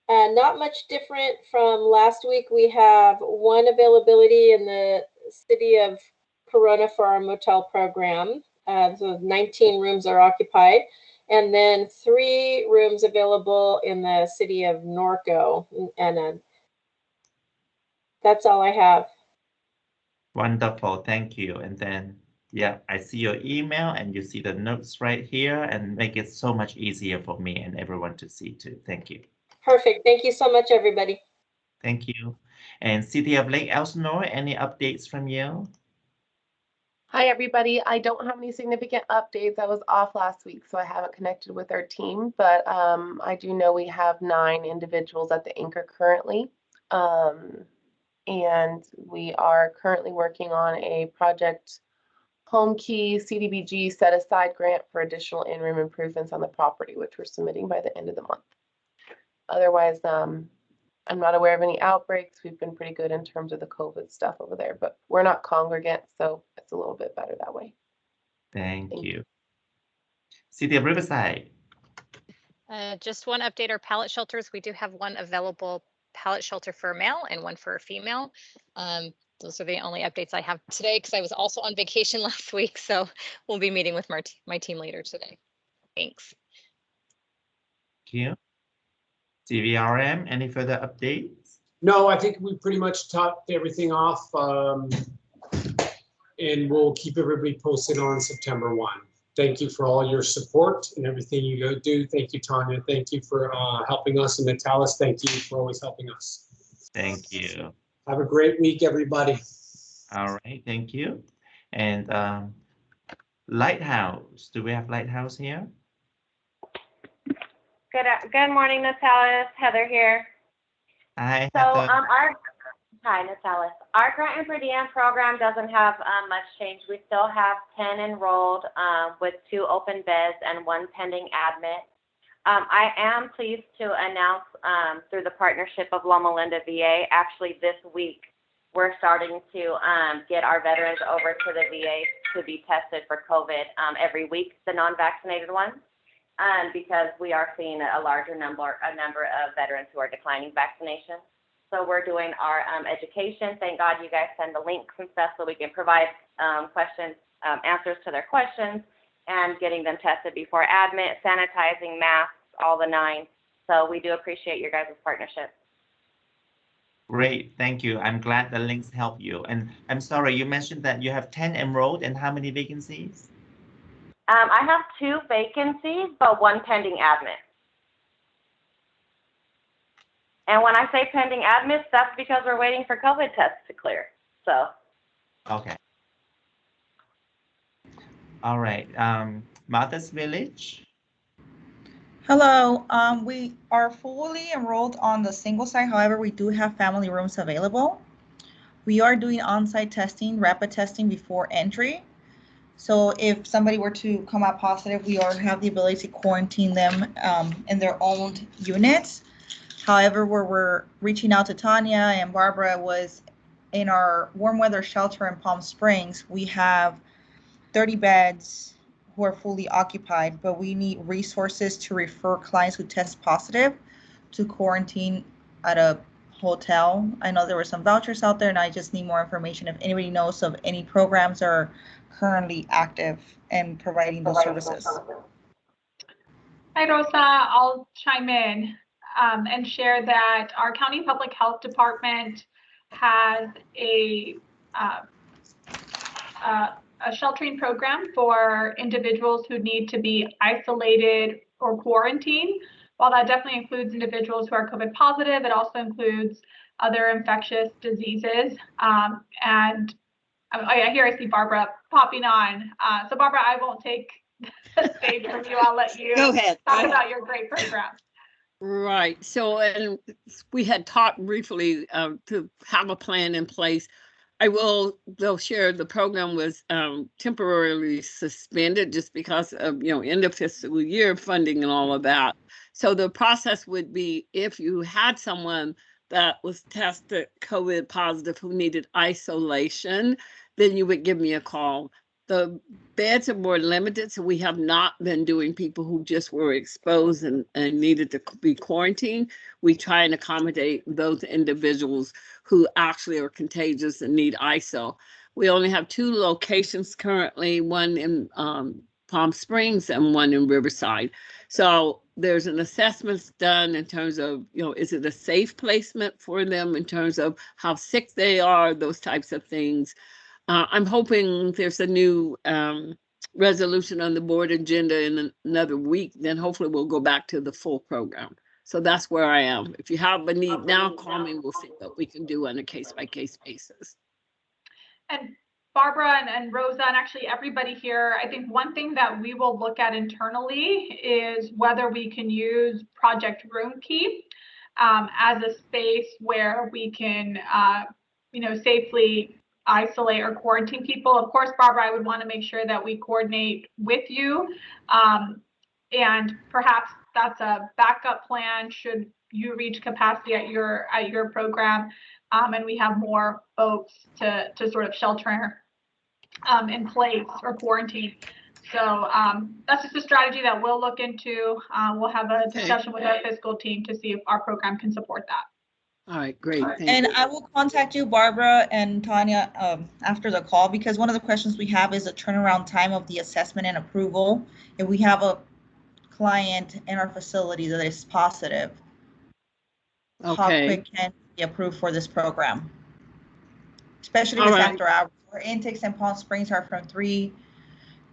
Not much different from last week. We have one availability in the City of Corona for our motel program. So 19 rooms are occupied. And then 3 rooms available in the City of Norco. And that's all I have.
Wonderful. Thank you. And then, yeah, I see your email and you see the notes right here, and make it so much easier for me and everyone to see too. Thank you.
Perfect. Thank you so much, everybody.
Thank you. And City of Lake Elsinore, any updates from you?
Hi, everybody. I don't have any significant updates. I was off last week, so I haven't connected with our team, but I do know we have 9 individuals at the anchor currently. And we are currently working on a project home key CDBG set aside grant for additional in-room improvements on the property, which we're submitting by the end of the month. Otherwise, I'm not aware of any outbreaks. We've been pretty good in terms of the COVID stuff over there, but we're not congregant, so it's a little bit better that way.
Thank you. City of Riverside.
Just one update, our pallet shelters. We do have one available pallet shelter for a male and one for a female. Those are the only updates I have today because I was also on vacation last week. So we'll be meeting with my team later today. Thanks.
Thank you. CVRM, any further updates?
No, I think we pretty much topped everything off. And we'll keep everybody posted on September 1. Thank you for all your support and everything you go do. Thank you, Tanya. Thank you for helping us. And Natalis, thank you for always helping us.
Thank you.
Have a great week, everybody.
All right, thank you. And Lighthouse, do we have Lighthouse here?
Good morning, Natalis. Heather here.
Hi,
So,
Heather.
hi, Natalis. Our grant and per diem program doesn't have much change. We still have 10 enrolled with 2 open beds and 1 pending admit. I am pleased to announce through the partnership of Loma Linda VA, actually this week, we're starting to get our veterans over to the VA to be tested for COVID every week, the non-vaccinated ones, because we are seeing a larger number of veterans who are declining vaccination. So we're doing our education. Thank God you guys send the links and stuff so we can provide answers to their questions and getting them tested before admit, sanitizing, masks, all the 9. So we do appreciate your guys' partnership.
Great, thank you. I'm glad the links help you. And I'm sorry, you mentioned that you have 10 enrolled and how many vacancies?
I have 2 vacancies, but 1 pending admit. And when I say pending admits, that's because we're waiting for COVID tests to clear. So.
Okay. All right. Martha's Village.
Hello, we are fully enrolled on the single site. However, we do have family rooms available. We are doing on-site testing, rapid testing before entry. So if somebody were to come out positive, we have the ability to quarantine them in their own units. However, where we're reaching out to Tanya and Barbara was in our warm weather shelter in Palm Springs. We have 30 beds who are fully occupied, but we need resources to refer clients who test positive to quarantine at a hotel. I know there were some vouchers out there and I just need more information if anybody knows of any programs that are currently active and providing those services.
Hi, Rosa. I'll chime in and share that our county public health department has a sheltering program for individuals who need to be isolated or quarantined. While that definitely includes individuals who are COVID positive, it also includes other infectious diseases. And I see Barbara popping on. So Barbara, I won't take the stage from you. I'll let you
Go ahead.
talk about your great program.
Right. So, and we had talked briefly to have a plan in place. They'll share the program was temporarily suspended just because of, end of fiscal year funding and all of that. So the process would be if you had someone that was tested COVID positive who needed isolation, then you would give me a call. The beds are more limited, so we have not been doing people who just were exposed and needed to be quarantined. We try and accommodate those individuals who actually are contagious and need ISO. We only have 2 locations currently, one in Palm Springs and one in Riverside. So there's an assessment done in terms of, is it a safe placement for them in terms of how sick they are, those types of things. I'm hoping there's a new resolution on the board agenda in another week, then hopefully we'll go back to the full program. So that's where I am. If you have a need now, call me. We'll see what we can do on a case-by-case basis.
And Barbara and Rosa, and actually everybody here, I think one thing that we will look at internally is whether we can use Project Roomkeep as a space where we can, safely isolate or quarantine people. Of course, Barbara, I would want to make sure that we coordinate with you. And perhaps that's a backup plan should you reach capacity at your program and we have more folks to sort of shelter in place or quarantine. So that's just a strategy that we'll look into. We'll have a discussion with our fiscal team to see if our program can support that.
All right, great.
And I will contact you, Barbara and Tanya, after the call, because one of the questions we have is the turnaround time of the assessment and approval. If we have a client in our facility that is positive, how quick can be approved for this program? Especially if it's after hours. Our intakes in Palm Springs are from 3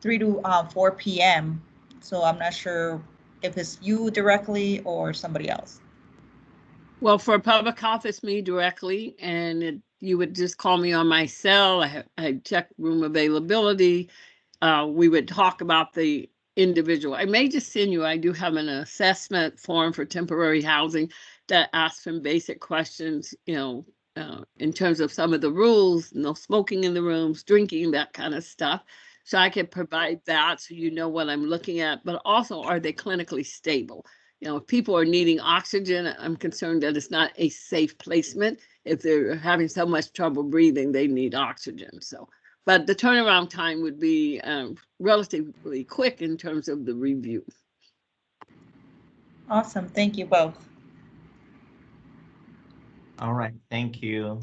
3 to 4 p.m. So I'm not sure if it's you directly or somebody else.
Well, for public health, it's me directly, and you would just call me on my cell. I check room availability. We would talk about the individual. I may just send you, I do have an assessment form for temporary housing that asks some basic questions, in terms of some of the rules, no smoking in the rooms, drinking, that kind of stuff. So I can provide that so you know what I'm looking at, but also, are they clinically stable? If people are needing oxygen, I'm concerned that it's not a safe placement. If they're having so much trouble breathing, they need oxygen. So, but the turnaround time would be relatively quick in terms of the review.
Awesome. Thank you both.
All right. Thank you.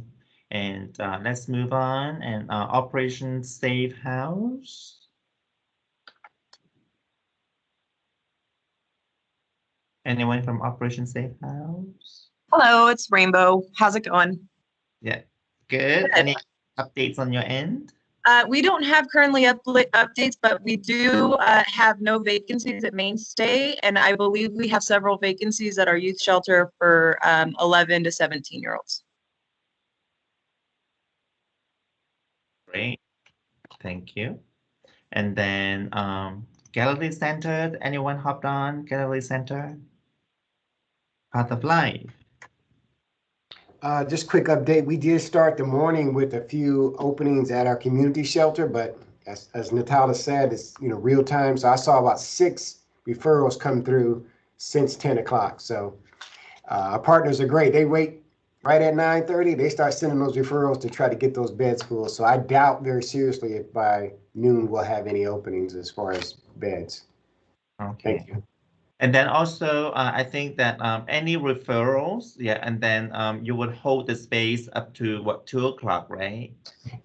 And let's move on. And Operation Safe House. Anyone from Operation Safe House?
Hello, it's Rainbow. How's it going?
Yeah, good.
Good.
Any updates on your end?
We don't have currently updates, but we do have no vacancies at Mainstay, and I believe we have several vacancies at our youth shelter for 11 to 17-year-olds.
Great. Thank you. And then Galilee Center, anyone hopped on Galilee Center? Path of Life.
Just quick update. We did start the morning with a few openings at our community shelter, but as Natalia said, it's real time. So I saw about 6 referrals come through since 10 o'clock. So our partners are great. They wait right at 9:30. They start sending those referrals to try to get those beds full. So I doubt very seriously if by noon we'll have any openings as far as beds.
Okay.
Thank you.
And then also, I think that any referrals, and then you would hold the space up to what, 2 o'clock, right?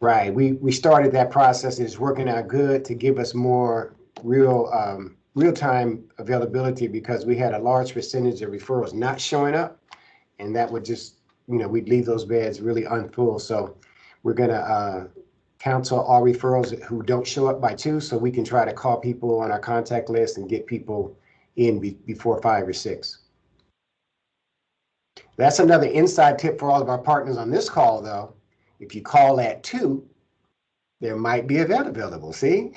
Right. We started that process. It's working out good to give us more real-time availability, because we had a large percentage of referrals not showing up, and that would just, we'd leave those beds really unfull. So we're gonna cancel all referrals who don't show up by 2, so we can try to call people on our contact list and get people in before 5 or 6. That's another inside tip for all of our partners on this call, though. If you call at 2, there might be a bed available. See?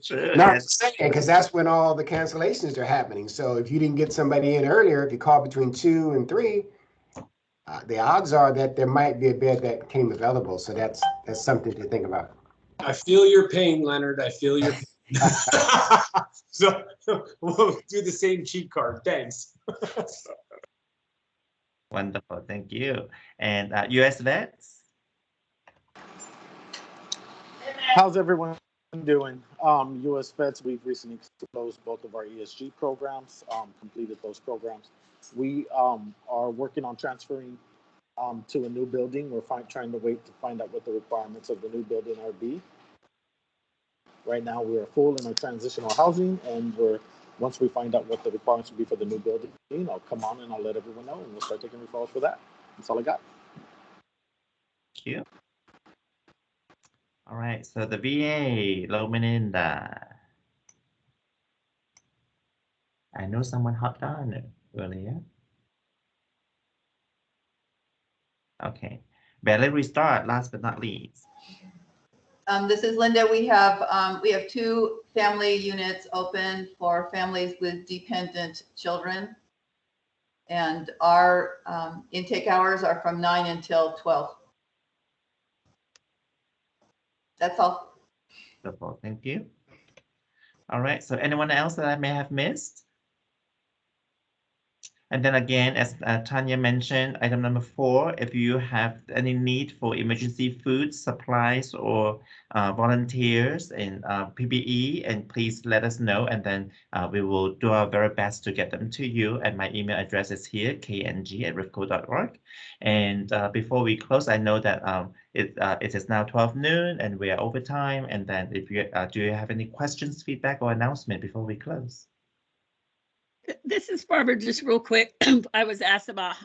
Sure.
Not saying, because that's when all the cancellations are happening. So if you didn't get somebody in earlier, if you call between 2 and 3, the odds are that there might be a bed that came available. So that's something to think about.
I feel your pain, Leonard. I feel your pain. So we'll do the same cheat card. Thanks.
Wonderful. Thank you. And US Vets?
How's everyone doing? US Vets, we've recently closed both of our ESG programs, completed those programs. We are working on transferring to a new building. We're trying to wait to find out what the requirements of the new building are be. Right now, we are full in our transitional housing, and once we find out what the requirements will be for the new building, I'll come on and I'll let everyone know, and we'll start taking referrals for that. That's all I got.
Thank you. All right, so the VA, Loma Linda. I know someone hopped on earlier. Okay, Barely Restart, last but not least.
This is Linda. We have 2 family units open for families with dependent children. And our intake hours are from 9 until 12. That's all.
Wonderful, thank you. All right, so anyone else that I may have missed? And then again, as Tanya mentioned, item number 4, if you have any need for emergency food supplies or volunteers in PPE, and please let us know, and then we will do our very best to get them to you. And my email address is here, kng@rifco.org. And before we close, I know that it is now 12 noon and we are over time. And then if you do you have any questions, feedback, or announcement before we close?
This is Barbara, just real quick. I was asked about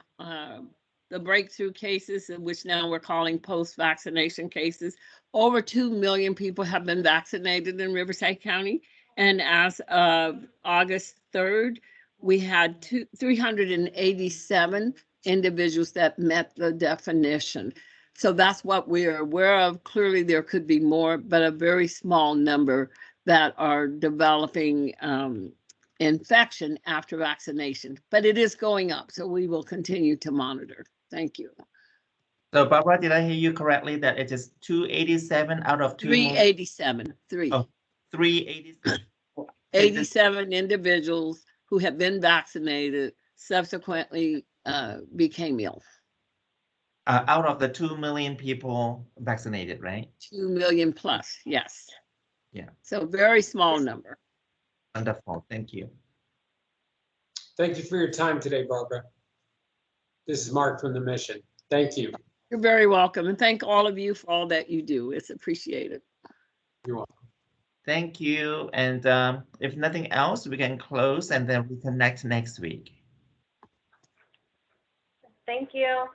the breakthrough cases, which now we're calling post-vaccination cases. Over 2 million people have been vaccinated in Riverside County. And as of August 3rd, we had 387 individuals that met the definition. So that's what we're aware of. Clearly, there could be more, but a very small number that are developing infection after vaccination. But it is going up, so we will continue to monitor. Thank you.
So Barbara, did I hear you correctly that it is 287 out of
387.
387.
87 individuals who have been vaccinated subsequently became ill.
Out of the 2 million people vaccinated, right?
2 million plus, yes.
Yeah.
So very small number.
Wonderful. Thank you.
Thank you for your time today, Barbara. This is Mark from the mission. Thank you.
You're very welcome. And thank all of you for all that you do. It's appreciated.
You're welcome.
Thank you. And if nothing else, we can close and then we connect next week.
Thank you.